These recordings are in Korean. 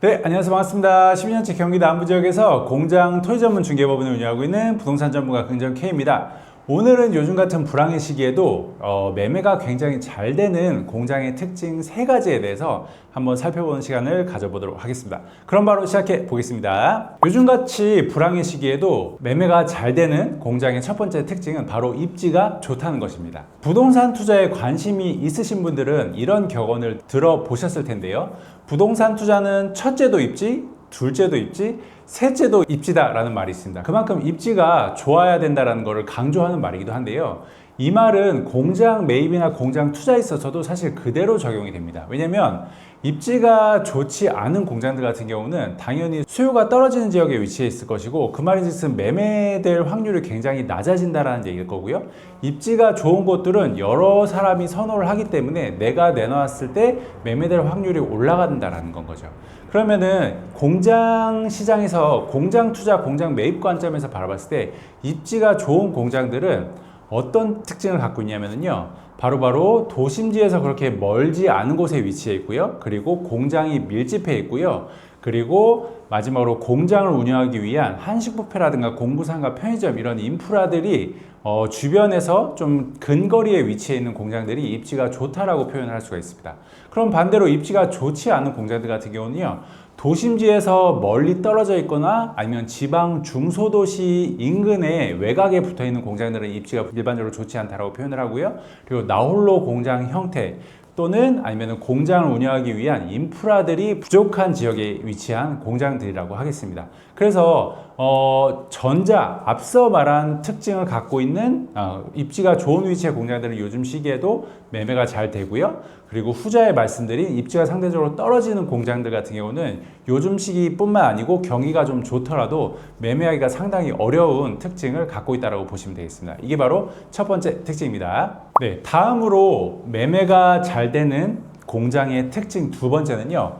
네, 안녕하세요. 반갑습니다. 12년째 경기도 남부지역에서 공장 토지 전문 중개법인을 운영하고 있는 부동산 전문가 긍정 K입니다. 오늘은 요즘 같은 불황의 시기에도 매매가 굉장히 잘 되는 공장의 특징 3가지에 대해서 한번 살펴보는 시간을 가져보도록 하겠습니다. 그럼 바로 시작해 보겠습니다. 요즘같이 불황의 시기에도 매매가 잘 되는 공장의 첫 번째 특징은 바로 입지가 좋다는 것입니다. 부동산 투자에 관심이 있으신 분들은 이런 격언을 들어보셨을 텐데요. 부동산 투자는 첫째도 입지, 둘째도 입지, 셋째도 입지다라는 말이 있습니다. 그만큼 입지가 좋아야 된다는 것을 강조하는 말이기도 한데요. 이 말은 공장 매입이나 공장 투자에 있어서도 사실 그대로 적용이 됩니다. 왜냐하면 입지가 좋지 않은 공장들 같은 경우는 당연히 수요가 떨어지는 지역에 위치해 있을 것이고, 그 말인즉슨 매매될 확률이 굉장히 낮아진다는 얘기일 거고요. 입지가 좋은 곳들은 여러 사람이 선호를 하기 때문에 내가 내놨을 때 매매될 확률이 올라간다는 건 거죠. 그러면은 공장 시장에서 공장 투자, 공장 매입 관점에서 바라봤을 때 입지가 좋은 공장들은 어떤 특징을 갖고 있냐면요. 바로 도심지에서 그렇게 멀지 않은 곳에 위치해 있고요. 그리고 공장이 밀집해 있고요. 그리고 마지막으로 공장을 운영하기 위한 한식 뷔페라든가 공구상가, 편의점 이런 인프라들이 주변에서 좀 근거리에 위치해 있는 공장들이 입지가 좋다라고 표현을 할 수가 있습니다. 그럼 반대로 입지가 좋지 않은 공장들 같은 경우는요, 도심지에서 멀리 떨어져 있거나 아니면 지방 중소도시 인근에 외곽에 붙어 있는 공장들은 입지가 일반적으로 좋지 않다라고 표현을 하고요. 그리고 나홀로 공장 형태 또는 아니면 공장을 운영하기 위한 인프라들이 부족한 지역에 위치한 공장들이라고 하겠습니다. 그래서 전자, 앞서 말한 특징을 갖고 있는 입지가 좋은 위치의 공장들은 요즘 시기에도 매매가 잘 되고요. 그리고 후자에 말씀드린 입지가 상대적으로 떨어지는 공장들 같은 경우는 요즘 시기뿐만 아니고 경기가 좀 좋더라도 매매하기가 상당히 어려운 특징을 갖고 있다고 보시면 되겠습니다. 이게 바로 첫 번째 특징입니다. 네, 다음으로 매매가 잘 되는 공장의 특징 두 번째는요,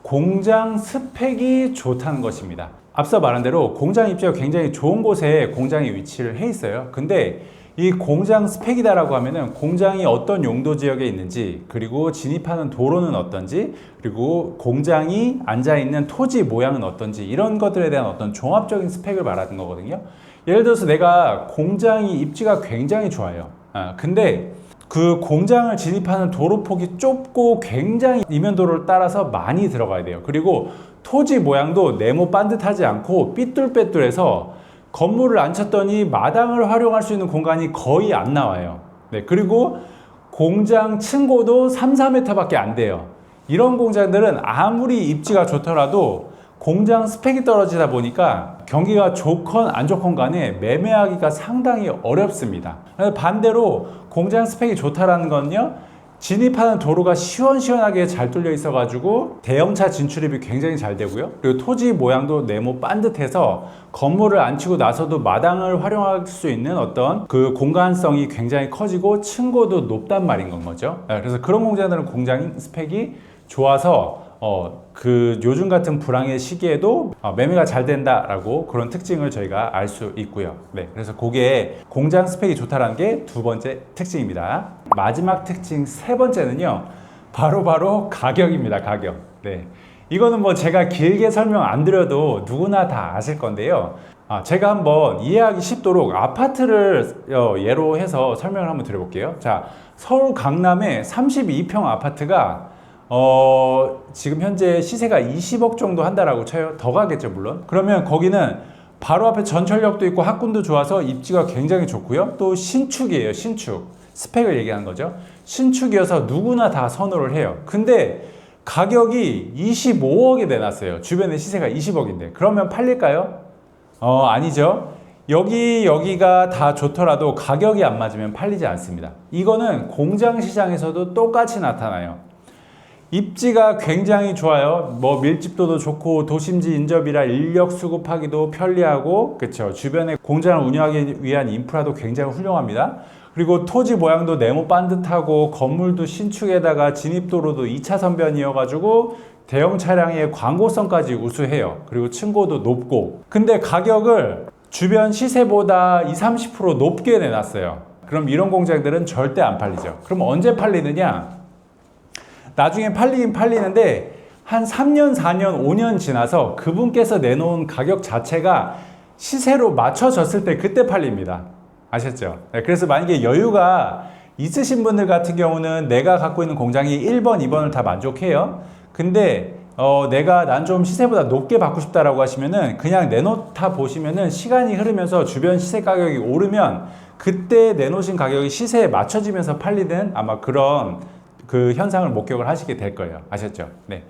공장 스펙이 좋다는 것입니다. 앞서 말한 대로 공장 입지가 굉장히 좋은 곳에 공장이 위치를 해 있어요. 근데 이 공장 스펙이다라고 하면은 공장이 어떤 용도 지역에 있는지, 그리고 진입하는 도로는 어떤지, 그리고 공장이 앉아 있는 토지 모양은 어떤지, 이런 것들에 대한 어떤 종합적인 스펙을 말하는 거거든요. 예를 들어서 내가 공장이 입지가 굉장히 좋아요. 근데 그 공장을 진입하는 도로폭이 좁고 굉장히 이면도로를 따라서 많이 들어가야 돼요. 그리고 토지 모양도 네모 반듯하지 않고 삐뚤빼뚤해서 건물을 안 쳤더니 마당을 활용할 수 있는 공간이 거의 안 나와요. 네, 그리고 공장 층고도 3, 4m 밖에 안 돼요. 이런 공장들은 아무리 입지가 좋더라도 공장 스펙이 떨어지다 보니까 경기가 좋건 안 좋건 간에 매매하기가 상당히 어렵습니다. 반대로 공장 스펙이 좋다라는 건요, 진입하는 도로가 시원시원하게 잘 뚫려 있어 가지고 대형차 진출입이 굉장히 잘 되고요. 그리고 토지 모양도 네모 반듯해서 건물을 안 치고 나서도 마당을 활용할 수 있는 어떤 그 공간성이 굉장히 커지고 층고도 높단 말인 건 거죠. 그래서 그런 공장들은 공장 스펙이 좋아서 그 요즘 같은 불황의 시기에도 매매가 잘 된다라고 그런 특징을 저희가 알 수 있고요. 네, 그래서 그게 공장 스펙이 좋다라는 게 두 번째 특징입니다. 마지막 특징 세 번째는요, 바로 가격입니다. 가격. 네, 이거는 뭐 제가 길게 설명 안 드려도 누구나 다 아실 건데요. 제가 한번 이해하기 쉽도록 아파트를 예로 해서 설명을 한번 드려볼게요. 자, 서울 강남에 32평 아파트가 지금 현재 시세가 20억 정도 한다라고 쳐요. 더 가겠죠, 물론. 그러면 거기는 바로 앞에 전철역도 있고 학군도 좋아서 입지가 굉장히 좋고요. 또 신축이에요, 신축. 스펙을 얘기하는 거죠. 신축이어서 누구나 다 선호를 해요. 근데 가격이 25억에 내놨어요. 주변에 시세가 20억인데. 그러면 팔릴까요? 아니죠. 여기가 다 좋더라도 가격이 안 맞으면 팔리지 않습니다. 이거는 공장 시장에서도 똑같이 나타나요. 입지가 굉장히 좋아요. 뭐 밀집도도 좋고 도심지 인접이라 인력 수급하기도 편리하고, 그쵸, 주변에 공장을 운영하기 위한 인프라도 굉장히 훌륭합니다. 그리고 토지 모양도 네모 반듯하고 건물도 신축에다가 진입도로도 2차선변이어 가지고 대형 차량의 광고성까지 우수해요. 그리고 층고도 높고. 근데 가격을 주변 시세보다 20-30% 높게 내놨어요. 그럼 이런 공장들은 절대 안 팔리죠. 그럼 언제 팔리느냐? 나중에 팔리긴 팔리는데 한 3년, 4년, 5년 지나서 그분께서 내놓은 가격 자체가 시세로 맞춰졌을 때 그때 팔립니다. 아셨죠? 네, 그래서 만약에 여유가 있으신 분들 같은 경우는 내가 갖고 있는 공장이 1번, 2번을 다 만족해요. 근데 내가 난 좀 시세보다 높게 받고 싶다라고 하시면은 그냥 내놓다 보시면은 시간이 흐르면서 주변 시세 가격이 오르면 그때 내놓으신 가격이 시세에 맞춰지면서 팔리는 아마 그런 그 현상을 목격을 하시게 될 거예요. 아셨죠? 네.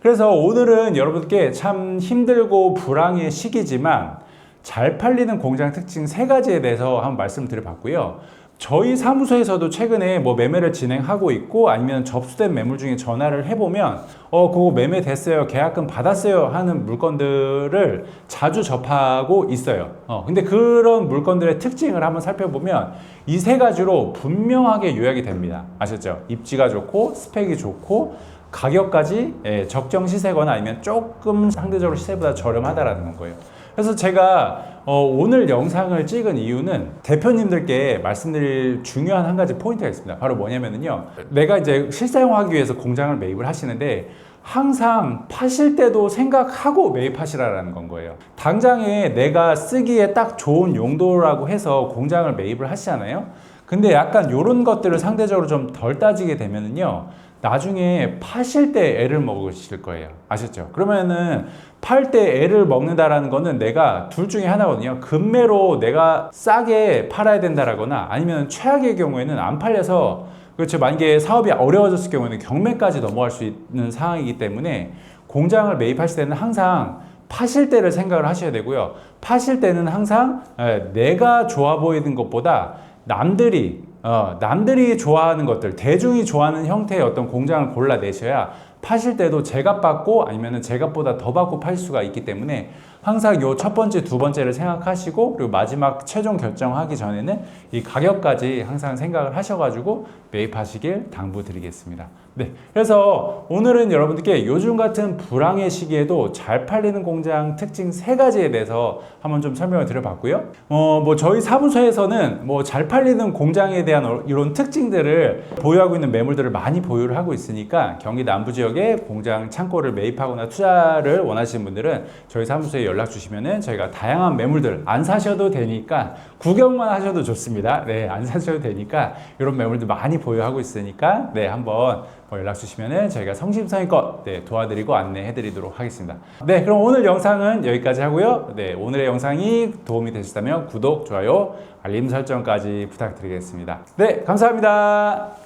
그래서 오늘은 여러분께 참 힘들고 불황의 시기지만 잘 팔리는 공장 특징 3가지에 대해서 한번 말씀드려봤고요. 저희 사무소에서도 최근에 뭐 매매를 진행하고 있고 아니면 접수된 매물 중에 전화를 해보면 그거 매매됐어요, 계약금 받았어요 하는 물건들을 자주 접하고 있어요. 근데 그런 물건들의 특징을 한번 살펴보면 이 3가지로 분명하게 요약이 됩니다. 아셨죠? 입지가 좋고 스펙이 좋고 가격까지 적정 시세거나 아니면 조금 상대적으로 시세보다 저렴하다라는 거예요. 그래서 제가 오늘 영상을 찍은 이유는 대표님들께 말씀드릴 중요한 한 가지 포인트가 있습니다. 바로 뭐냐면요. 내가 이제 실사용하기 위해서 공장을 매입을 하시는데 항상 파실 때도 생각하고 매입하시라는 건 거예요. 당장에 내가 쓰기에 딱 좋은 용도라고 해서 공장을 매입을 하시잖아요. 근데 약간 이런 것들을 상대적으로 좀 덜 따지게 되면은요. 나중에 파실 때 애를 먹으실 거예요. 아셨죠? 그러면은 팔 때 애를 먹는다라는 거는 내가 둘 중에 하나거든요. 급매로 내가 싸게 팔아야 된다라거나 아니면 최악의 경우에는 안 팔려서 그렇죠. 만약에 사업이 어려워졌을 경우에는 경매까지 넘어갈 수 있는 상황이기 때문에 공장을 매입하실 때는 항상 파실 때를 생각을 하셔야 되고요. 파실 때는 항상 내가 좋아 보이는 것보다 남들이 좋아하는 것들, 대중이 좋아하는 형태의 어떤 공장을 골라내셔야 파실 때도 제값 받고 아니면 제값보다 더 받고 팔 수가 있기 때문에 항상 요 첫 번째, 두 번째를 생각하시고 그리고 마지막 최종 결정하기 전에는 이 가격까지 항상 생각을 하셔가지고 매입하시길 당부드리겠습니다. 네, 그래서 오늘은 여러분들께 요즘 같은 불황의 시기에도 잘 팔리는 공장 특징 3가지에 대해서 한번 좀 설명을 드려봤고요. 뭐 저희 사무소에서는 뭐 잘 팔리는 공장에 대한 이런 특징들을 보유하고 있는 매물들을 많이 보유를 하고 있으니까 경기 남부 지역에 공장 창고를 매입하거나 투자를 원하시는 분들은 저희 사무소에 연락 주시면은 저희가 다양한 매물들 안 사셔도 되니까 구경만 하셔도 좋습니다. 네, 안 사셔도 되니까 이런 매물들 많이 보유하고 있으니까 네, 한번 연락 주시면은 저희가 성심성의껏 도와드리고 안내해 드리도록 하겠습니다. 네, 그럼 오늘 영상은 여기까지 하고요. 네, 오늘의 영상이 도움이 되셨다면 구독, 좋아요, 알림 설정까지 부탁드리겠습니다. 네, 감사합니다.